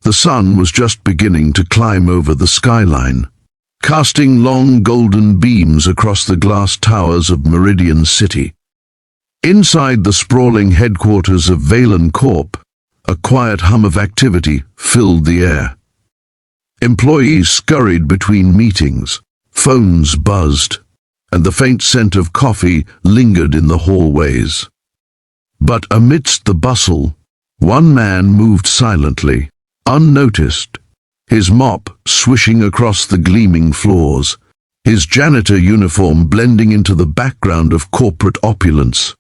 The sun was just beginning to climb over the skyline, casting long golden beams across the glass towers of Meridian City. Inside the sprawling headquarters of Valen Corp, a quiet hum of activity filled the air. Employees scurried between meetings, phones buzzed, and the faint scent of coffee lingered in the hallways. But amidst the bustle, one man moved silently, unnoticed, his mop swishing across the gleaming floors, his janitor uniform blending into the background of corporate opulence.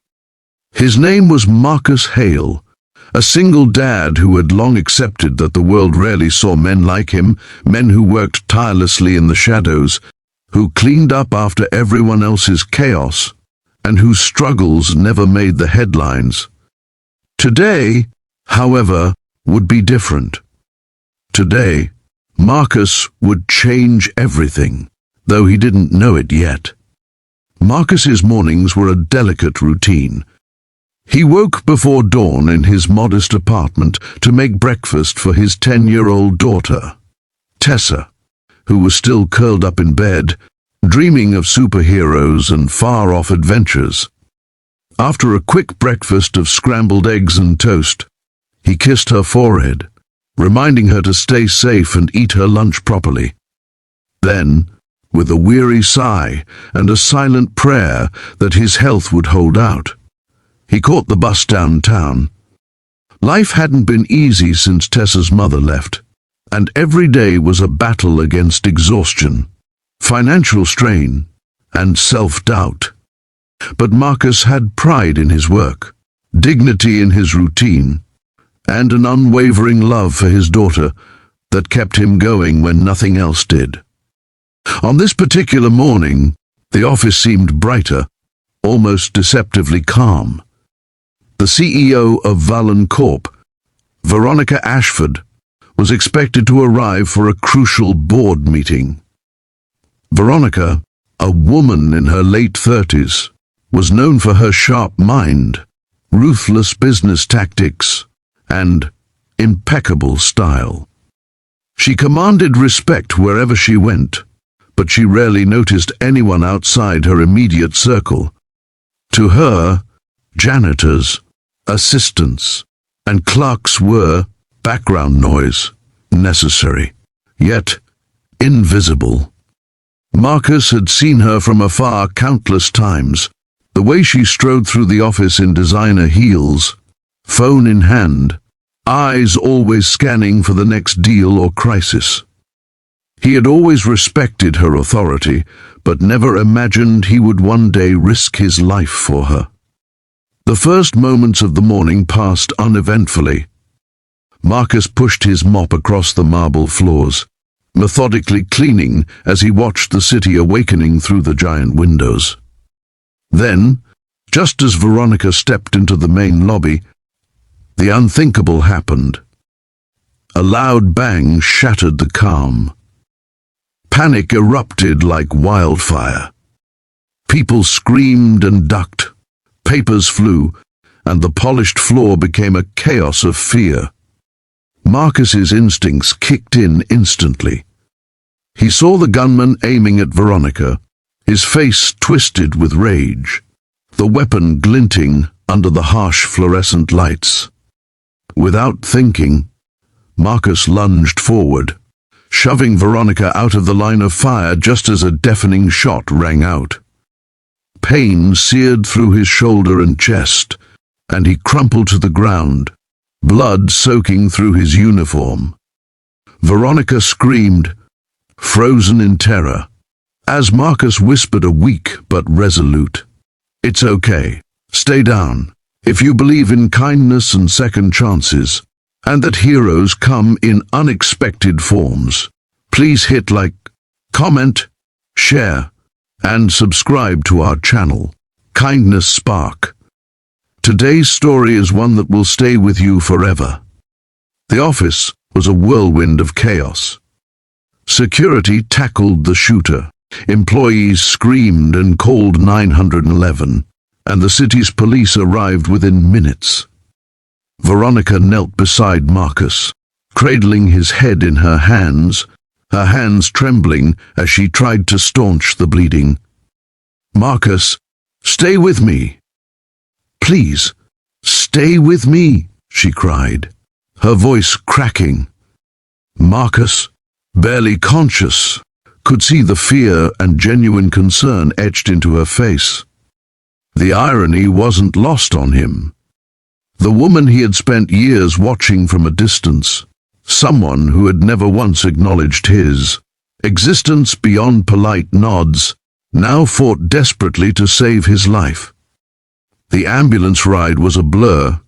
His name was Marcus Hale, a single dad who had long accepted that the world rarely saw men like him, men who worked tirelessly in the shadows, who cleaned up after everyone else's chaos, and whose struggles never made the headlines. Today, however, would be different. Today, Marcus would change everything, though he didn't know it yet. Marcus's mornings were a delicate routine. He woke before dawn in his modest apartment to make breakfast for his 10-year-old daughter, Tessa, who was still curled up in bed, dreaming of superheroes and far-off adventures. After a quick breakfast of scrambled eggs and toast, he kissed her forehead, reminding her to stay safe and eat her lunch properly. Then, with a weary sigh and a silent prayer that his health would hold out, he caught the bus downtown. Life hadn't been easy since Tessa's mother left, and every day was a battle against exhaustion, financial strain, and self-doubt. But Marcus had pride in his work, dignity in his routine, and an unwavering love for his daughter that kept him going when nothing else did. On this particular morning, the office seemed brighter, almost deceptively calm. The CEO of Valen Corp, Veronica Ashford, was expected to arrive for a crucial board meeting. Veronica, a woman in her late 30s, was known for her sharp mind, ruthless business tactics, and impeccable style. She commanded respect wherever she went, but she rarely noticed anyone outside her immediate circle. To her, janitors, assistants, and clerks were background noise, necessary, yet invisible. Marcus had seen her from afar countless times, the way she strode through the office in designer heels, phone in hand, eyes always scanning for the next deal or crisis. He had always respected her authority, but never imagined he would one day risk his life for her. The first moments of the morning passed uneventfully. Marcus pushed his mop across the marble floors, methodically cleaning as he watched the city awakening through the giant windows. Then, just as Veronica stepped into the main lobby, the unthinkable happened. A loud bang shattered the calm. Panic erupted like wildfire. People screamed and ducked. Papers flew, and the polished floor became a chaos of fear. Marcus's instincts kicked in instantly. He saw the gunman aiming at Veronica, his face twisted with rage, the weapon glinting under the harsh fluorescent lights. Without thinking, Marcus lunged forward, shoving Veronica out of the line of fire just as a deafening shot rang out. Pain seared through his shoulder and chest, and he crumpled to the ground, blood soaking through his uniform. Veronica screamed, frozen in terror, as Marcus whispered a weak but resolute, "It's okay. Stay down. If you believe in kindness and second chances, and that heroes come in unexpected forms, please hit like, comment, share, and subscribe to our channel, Kindness Spark." Today's story is one that will stay with you forever. The office was a whirlwind of chaos. Security tackled the shooter, employees screamed and called 911, and the city's police arrived within minutes. Veronica knelt beside Marcus, cradling his head in her hands trembling as she tried to staunch the bleeding. "Marcus, stay with me. Please, stay with me," she cried, her voice cracking. Marcus, barely conscious, could see the fear and genuine concern etched into her face. The irony wasn't lost on him. The woman he had spent years watching from a distance, someone who had never once acknowledged his existence beyond polite nods, now fought desperately to save his life. The ambulance ride was a blur.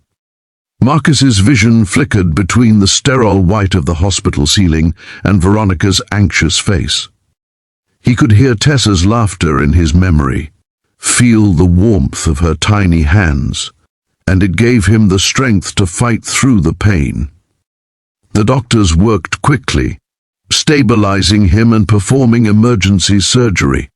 Marcus's vision flickered between the sterile white of the hospital ceiling and Veronica's anxious face. He could hear Tessa's laughter in his memory, feel the warmth of her tiny hands, and it gave him the strength to fight through the pain. The doctors worked quickly, stabilizing him and performing emergency surgery.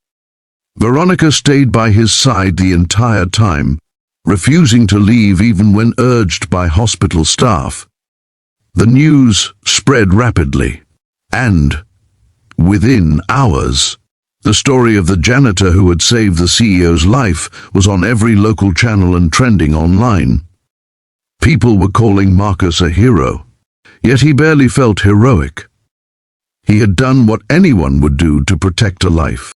Veronica stayed by his side the entire time, refusing to leave even when urged by hospital staff. The news spread rapidly, and, within hours, the story of the janitor who had saved the CEO's life was on every local channel and trending online. People were calling Marcus a hero, yet he barely felt heroic. He had done what anyone would do to protect a life.